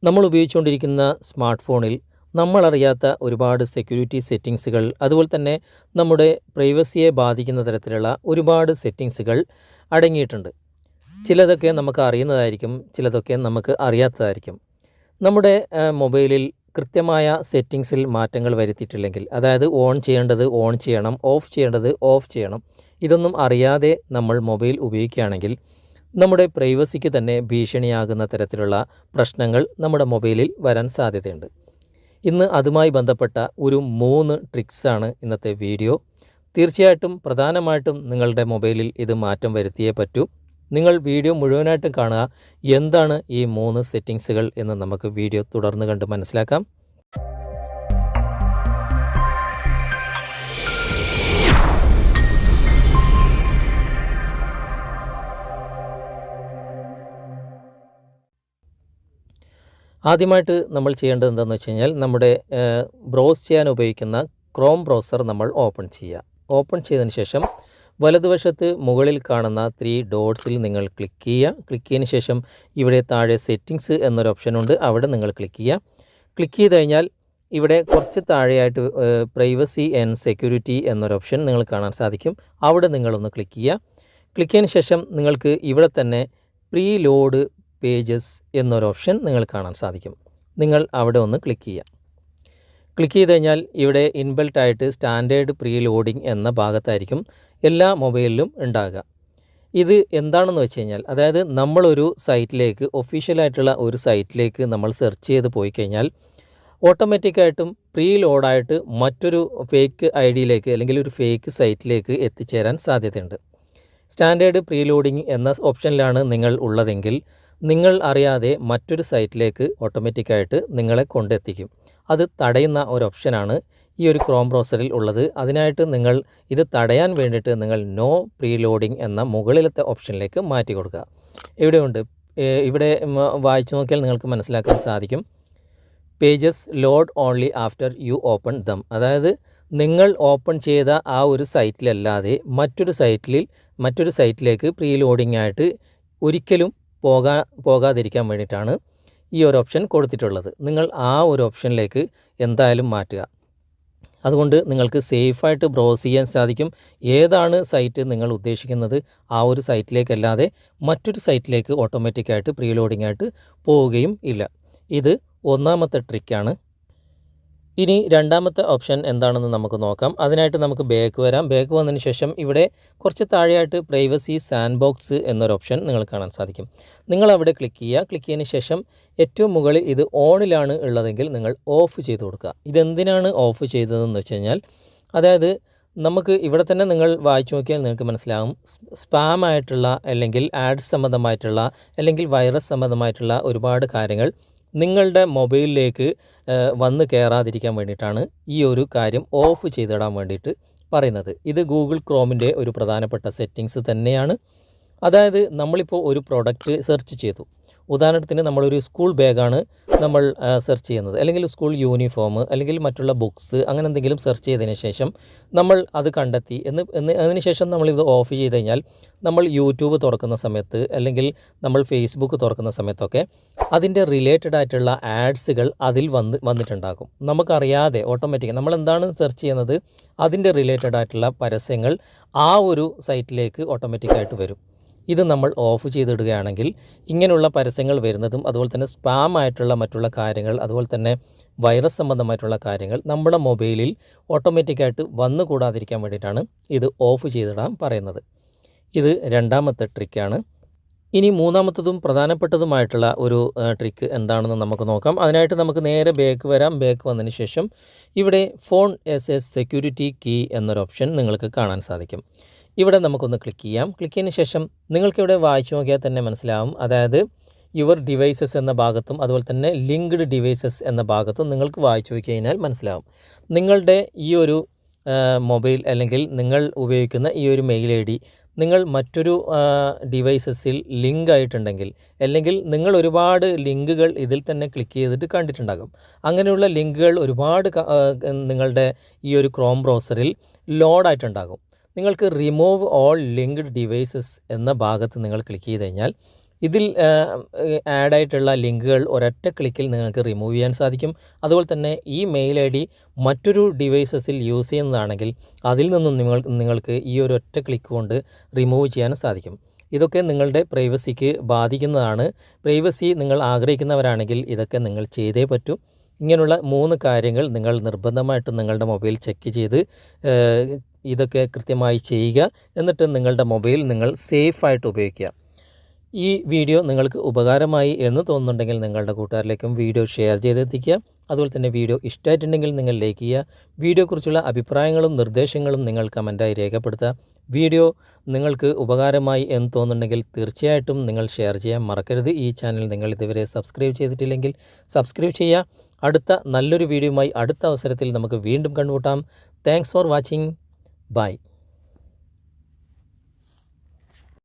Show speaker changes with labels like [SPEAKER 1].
[SPEAKER 1] നമ്മൾ ഉപയോഗിച്ചുകൊണ്ടിരിക്കുന്ന സ്മാർട്ട് ഫോണിൽ നമ്മളറിയാത്ത ഒരുപാട് സെക്യൂരിറ്റി സെറ്റിങ്സുകൾ അതുപോലെ തന്നെ നമ്മുടെ പ്രൈവസിയെ ബാധിക്കുന്ന തരത്തിലുള്ള ഒരുപാട് സെറ്റിങ്സുകൾ അടങ്ങിയിട്ടുണ്ട്. ചിലതൊക്കെ നമുക്ക് അറിയുന്നതായിരിക്കും, ചിലതൊക്കെ നമുക്ക് അറിയാത്തതായിരിക്കും. നമ്മുടെ മൊബൈലിൽ കൃത്യമായ സെറ്റിങ്സിൽ മാറ്റങ്ങൾ വരുത്തിയിട്ടില്ലെങ്കിൽ, അതായത് ഓൺ ചെയ്യേണ്ടത് ഓൺ ചെയ്യണം, ഓഫ് ചെയ്യേണ്ടത് ഓഫ് ചെയ്യണം, ഇതൊന്നും അറിയാതെ നമ്മൾ മൊബൈൽ ഉപയോഗിക്കുകയാണെങ്കിൽ നമ്മുടെ പ്രൈവസിക്ക് തന്നെ ഭീഷണിയാകുന്ന തരത്തിലുള്ള പ്രശ്നങ്ങൾ നമ്മുടെ മൊബൈലിൽ വരാൻ സാധ്യതയുണ്ട്. ഇന്ന് അതുമായി ബന്ധപ്പെട്ട ഒരു 3 ട്രിക്സാണ് ഇന്നത്തെ വീഡിയോ. തീർച്ചയായിട്ടും പ്രധാനമായിട്ടും നിങ്ങളുടെ മൊബൈലിൽ ഇത് മാറ്റം വരുത്തിയേ പറ്റൂ. നിങ്ങൾ വീഡിയോ മുഴുവനായിട്ടും കാണുക. എന്താണ് ഈ 3 സെറ്റിങ്സുകൾ എന്ന് നമുക്ക് വീഡിയോ തുടർന്ന് കണ്ട് മനസ്സിലാക്കാം. ആദ്യമായിട്ട് നമ്മൾ ചെയ്യേണ്ടത് എന്താണെന്ന് വെച്ച് കഴിഞ്ഞാൽ, നമ്മുടെ ബ്രൗസ് ചെയ്യാൻ ഉപയോഗിക്കുന്ന ക്രോം ബ്രൗസർ നമ്മൾ ഓപ്പൺ ചെയ്യുക. ഓപ്പൺ ചെയ്തതിന് ശേഷം വലതുവശത്ത് മുകളിൽ കാണുന്ന 3 ഡോട്ട്സിൽ നിങ്ങൾ ക്ലിക്ക് ചെയ്യുക. ക്ലിക്ക് ചെയ്തതിന് ശേഷം ഇവിടെ താഴെ സെറ്റിങ്സ് എന്നൊരു ഓപ്ഷനുണ്ട്, അവിടെ നിങ്ങൾ ക്ലിക്ക് ചെയ്യുക. ക്ലിക്ക് ചെയ്ത് കഴിഞ്ഞാൽ ഇവിടെ കുറച്ച് താഴെയായിട്ട് പ്രൈവസി ആൻഡ് സെക്യൂരിറ്റി എന്നൊരു ഓപ്ഷൻ നിങ്ങൾ കാണാൻ സാധിക്കും. അവിടെ നിങ്ങളൊന്ന് ക്ലിക്ക് ചെയ്യുക. ക്ലിക്ക് ചെയ്തതിന് ശേഷം നിങ്ങൾക്ക് ഇവിടെ തന്നെ പ്രീലോഡ് പേജസ് എന്നൊരു ഓപ്ഷൻ നിങ്ങൾ കാണാൻ സാധിക്കും. നിങ്ങൾ അവിടെ ഒന്ന് ക്ലിക്ക് ചെയ്യുക. ക്ലിക്ക് ചെയ്ത് കഴിഞ്ഞാൽ ഇവിടെ ഇൻബിൽട്ടായിട്ട് സ്റ്റാൻഡേർഡ് പ്രീ ലോഡിംഗ് എന്ന ഭാഗത്തായിരിക്കും എല്ലാ മൊബൈലിലും ഉണ്ടാകുക. ഇത് എന്താണെന്ന് വെച്ച് കഴിഞ്ഞാൽ, അതായത് നമ്മളൊരു സൈറ്റിലേക്ക്, ഒഫീഷ്യലായിട്ടുള്ള ഒരു സൈറ്റിലേക്ക് നമ്മൾ സെർച്ച് ചെയ്ത് പോയി കഴിഞ്ഞാൽ ഓട്ടോമാറ്റിക്കായിട്ടും പ്രീ ലോഡായിട്ട് മറ്റൊരു ഫേക്ക് ഐഡിയിലേക്ക് അല്ലെങ്കിൽ ഒരു ഫേക്ക് സൈറ്റിലേക്ക് എത്തിച്ചേരാൻ സാധ്യതയുണ്ട്. സ്റ്റാൻഡേർഡ് പ്രീ ലോഡിംഗ് എന്ന ഓപ്ഷനിലാണ് നിങ്ങൾ ഉള്ളതെങ്കിൽ നിങ്ങൾ അറിയാതെ മറ്റൊരു സൈറ്റിലേക്ക് ഓട്ടോമാറ്റിക്കായിട്ട് നിങ്ങളെ കൊണ്ടെത്തിക്കും. അത് തടയുന്ന ഒരു ഓപ്ഷനാണ് ഈ ഒരു ക്രോം ബ്രൗസറിൽ ഉള്ളത്. അതിനായിട്ട് നിങ്ങൾ ഇത് തടയാൻ വേണ്ടിയിട്ട് നിങ്ങൾ നോ പ്രീ ലോഡിംഗ് എന്ന മുകളിലത്തെ ഓപ്ഷനിലേക്ക് മാറ്റി കൊടുക്കുക. ഇവിടെയുണ്ട്, ഇവിടെ വായിച്ചു നോക്കിയാൽ നിങ്ങൾക്ക് മനസ്സിലാക്കാൻ സാധിക്കും, pages load only after you open dum. അതായത് നിങ്ങൾ ഓപ്പൺ ചെയ്ത ആ ഒരു സൈറ്റിലല്ലാതെ മറ്റൊരു സൈറ്റിലേക്ക് പ്രീ ലോഡിംഗ് ആയിട്ട് ഒരിക്കലും പോകാതിരിക്കാൻ വേണ്ടിയിട്ടാണ് ഈ ഒരു ഓപ്ഷൻ കൊടുത്തിട്ടുള്ളത്. നിങ്ങൾ ആ ഒരു ഓപ്ഷനിലേക്ക് എന്തായാലും മാറ്റുക. അതുകൊണ്ട് നിങ്ങൾക്ക് സേഫായിട്ട് ബ്രൗസ് ചെയ്യാൻ സാധിക്കും. ഏതാണ് സൈറ്റ് നിങ്ങൾ ഉദ്ദേശിക്കുന്നത് ആ ഒരു സൈറ്റിലേക്കല്ലാതെ മറ്റൊരു സൈറ്റിലേക്ക് ഓട്ടോമാറ്റിക്കായിട്ട് പ്രീ ലോഡിംഗ് ആയിട്ട് പോവുകയും ഇല്ല. ഇത് ഒന്നാമത്തെ ട്രിക്കാണ്. ഇനി രണ്ടാമത്തെ ഓപ്ഷൻ എന്താണെന്ന് നമുക്ക് നോക്കാം. അതിനായിട്ട് നമുക്ക് ബാക്ക് വരാം. ബാക്ക് വന്നതിന് ശേഷം ഇവിടെ കുറച്ച് താഴെയായിട്ട് പ്രൈവസി സാൻഡ്ബോക്സ് എന്നൊരു ഓപ്ഷൻ നിങ്ങൾ കാണാൻ സാധിക്കും. നിങ്ങൾ അവിടെ ക്ലിക്ക് ചെയ്യുക. ക്ലിക്ക് ചെയ്തതിന് ശേഷം ഏറ്റവും മുകളിൽ ഇത് ഓണിലാണ് ഉള്ളതെങ്കിൽ നിങ്ങൾ ഓഫ് ചെയ്ത് കൊടുക്കുക. ഇതെന്തിനാണ് ഓഫ് ചെയ്തതെന്ന് വെച്ച് കഴിഞ്ഞാൽ, അതായത് നമുക്ക് ഇവിടെ തന്നെ നിങ്ങൾ വായിച്ചു നോക്കിയാൽ നിങ്ങൾക്ക് മനസ്സിലാകും, സ്പാം ആയിട്ടുള്ള അല്ലെങ്കിൽ ആഡ്സ് സംബന്ധമായിട്ടുള്ള അല്ലെങ്കിൽ വൈറസ് സംബന്ധമായിട്ടുള്ള ഒരുപാട് കാര്യങ്ങൾ നിങ്ങളുടെ മൊബൈലിലേക്ക് വന്ന് കയറാതിരിക്കാൻ വേണ്ടിയിട്ടാണ് ഈ ഒരു കാര്യം ഓഫ് ചെയ്തിടാൻ വേണ്ടിയിട്ട് പറയുന്നത്. ഇത് ഗൂഗിൾ ക്രോമിൻ്റെ ഒരു പ്രധാനപ്പെട്ട സെറ്റിങ്സ് തന്നെയാണ്. അതായത് നമ്മളിപ്പോൾ ഒരു പ്രോഡക്റ്റ് സെർച്ച് ചെയ്തു. ഉദാഹരണത്തിന് നമ്മളൊരു സ്കൂൾ ബാഗാണ് നമ്മൾ സെർച്ച് ചെയ്യുന്നത്, അല്ലെങ്കിൽ സ്കൂൾ യൂണിഫോം അല്ലെങ്കിൽ മറ്റുള്ള ബുക്സ്, അങ്ങനെ എന്തെങ്കിലും സെർച്ച് ചെയ്തതിന് ശേഷം നമ്മൾ അത് കണ്ടെത്തി അതിന് ശേഷം നമ്മളിത് ഓഫ് ചെയ്ത് കഴിഞ്ഞാൽ നമ്മൾ യൂട്യൂബ് തുറക്കുന്ന സമയത്ത് അല്ലെങ്കിൽ നമ്മൾ ഫേസ്ബുക്ക് തുറക്കുന്ന സമയത്തൊക്കെ അതിൻ്റെ റിലേറ്റഡ് ആയിട്ടുള്ള ആഡ്സുകൾ അതിൽ വന്നിട്ടുണ്ടാകും. നമുക്കറിയാതെ ഓട്ടോമാറ്റിക് നമ്മൾ എന്താണ് സെർച്ച് ചെയ്യുന്നത് അതിൻ്റെ റിലേറ്റഡ് ആയിട്ടുള്ള പരസ്യങ്ങൾ ആ ഒരു സൈറ്റിലേക്ക് ഓട്ടോമാറ്റിക്കായിട്ട് വരും. ഇത് നമ്മൾ ഓഫ് ചെയ്തിടുകയാണെങ്കിൽ ഇങ്ങനെയുള്ള പരസ്യങ്ങൾ വരുന്നതും അതുപോലെ തന്നെ സ്പാം ആയിട്ടുള്ള മറ്റുള്ള കാര്യങ്ങൾ, അതുപോലെ തന്നെ വൈറസ് സംബന്ധമായിട്ടുള്ള കാര്യങ്ങൾ നമ്മുടെ മൊബൈലിൽ ഓട്ടോമാറ്റിക്കായിട്ട് വന്നുകൂടാതിരിക്കാൻ വേണ്ടിയിട്ടാണ് ഇത് ഓഫ് ചെയ്തിടാൻ പറയുന്നത്. ഇത് രണ്ടാമത്തെ ട്രിക്കാണ്. ഇനി മൂന്നാമത്തതും പ്രധാനപ്പെട്ടതുമായിട്ടുള്ള ഒരു ട്രിക്ക് എന്താണെന്ന് നമുക്ക് നോക്കാം. അതിനായിട്ട് നമുക്ക് നേരെ ബാക്ക് വരാം. ബാക്ക് വന്നതിന് ശേഷം ഇവിടെ phone as a security key എന്നൊരു ഓപ്ഷൻ നിങ്ങൾക്ക് കാണാൻ സാധിക്കും. ഇവിടെ നമുക്കൊന്ന് ക്ലിക്ക് ചെയ്യാം. ക്ലിക്ക് ചെയ്തതിന് ശേഷം നിങ്ങൾക്കിവിടെ വായിച്ചു നോക്കിയാൽ തന്നെ മനസ്സിലാവും, അതായത് യുവർ ഡിവൈസസ് എന്ന ഭാഗത്തും അതുപോലെ തന്നെ ലിങ്ക്ഡ് ഡിവൈസസ് എന്ന ഭാഗത്തും നിങ്ങൾക്ക് വായിച്ചു നോക്കി കഴിഞ്ഞാൽ മനസ്സിലാവും, നിങ്ങളുടെ ഈ ഒരു മൊബൈൽ അല്ലെങ്കിൽ നിങ്ങൾ ഉപയോഗിക്കുന്ന ഈ ഒരു മെയിൽ ഐ ഡി നിങ്ങൾ മറ്റൊരു ഡിവൈസസിൽ ലിങ്ക് ആയിട്ടുണ്ടെങ്കിൽ, അല്ലെങ്കിൽ നിങ്ങൾ ഒരുപാട് ലിങ്കുകൾ ഇതിൽ തന്നെ ക്ലിക്ക് ചെയ്തിട്ട് കണ്ടിട്ടുണ്ടാകും. അങ്ങനെയുള്ള ലിങ്കുകൾ ഒരുപാട് നിങ്ങളുടെ ഈ ഒരു ക്രോം ബ്രൗസറിൽ ലോഡായിട്ടുണ്ടാകും. നിങ്ങൾക്ക് റിമൂവ് ഓൾ ലിങ്ക്ഡ് ഡിവൈസസ് എന്ന ഭാഗത്ത് നിങ്ങൾ ക്ലിക്ക് ചെയ്ത് കഴിഞ്ഞാൽ ഇതിൽ ആഡ് ആയിട്ടുള്ള ലിങ്കുകൾ ഒരൊറ്റ ക്ലിക്കിൽ നിങ്ങൾക്ക് റിമൂവ് ചെയ്യാൻ സാധിക്കും. അതുപോലെ തന്നെ ഈ മെയിൽ ഐ ഡി മറ്റൊരു ഡിവൈസസിൽ യൂസ് ചെയ്യുന്നതാണെങ്കിൽ അതിൽ നിന്നും നിങ്ങൾക്ക് ഈ ഒരു ഒറ്റ ക്ലിക്ക് കൊണ്ട് റിമൂവ് ചെയ്യാൻ സാധിക്കും. ഇതൊക്കെ നിങ്ങളുടെ പ്രൈവസിക്ക് ബാധിക്കുന്നതാണ്. പ്രൈവസി നിങ്ങൾ ആഗ്രഹിക്കുന്നവരാണെങ്കിൽ ഇതൊക്കെ നിങ്ങൾ ചെയ്തേ പറ്റൂ. ഇങ്ങനെയുള്ള 3 കാര്യങ്ങൾ നിങ്ങൾ നിർബന്ധമായിട്ടും നിങ്ങളുടെ മൊബൈൽ ചെക്ക് ചെയ്ത് ഇതൊക്കെ കൃത്യമായി ചെയ്യുക. എന്നിട്ട് നിങ്ങളുടെ മൊബൈൽ നിങ്ങൾ സേഫായിട്ട് ഉപയോഗിക്കുക. ഈ വീഡിയോ നിങ്ങൾക്ക് ഉപകാരമായി എന്ന് തോന്നുന്നുണ്ടെങ്കിൽ നിങ്ങളുടെ കൂട്ടുകാരിലേക്കും വീഡിയോ ഷെയർ ചെയ്തെത്തിക്കുക. അതുപോലെ തന്നെ വീഡിയോ ഇഷ്ടമായിട്ടുണ്ടെങ്കിൽ നിങ്ങൾ ലൈക്ക് ചെയ്യുക. വീഡിയോയെക്കുറിച്ചുള്ള അഭിപ്രായങ്ങളും നിർദ്ദേശങ്ങളും നിങ്ങൾ കമൻറ്റായി രേഖപ്പെടുത്തുക. വീഡിയോ നിങ്ങൾക്ക് ഉപകാരമായി എന്ന് തോന്നുന്നുണ്ടെങ്കിൽ തീർച്ചയായിട്ടും നിങ്ങൾ ഷെയർ ചെയ്യാൻ മറക്കരുത്. ഈ ചാനൽ നിങ്ങൾ ഇതുവരെ സബ്സ്ക്രൈബ് ചെയ്തിട്ടില്ലെങ്കിൽ സബ്സ്ക്രൈബ് ചെയ്യുക. അടുത്ത നല്ലൊരു വീഡിയോയുമായി അടുത്ത അവസരത്തിൽ നമുക്ക് വീണ്ടും കണ്ടുമുട്ടാം. Thanks for watching. ബൈ.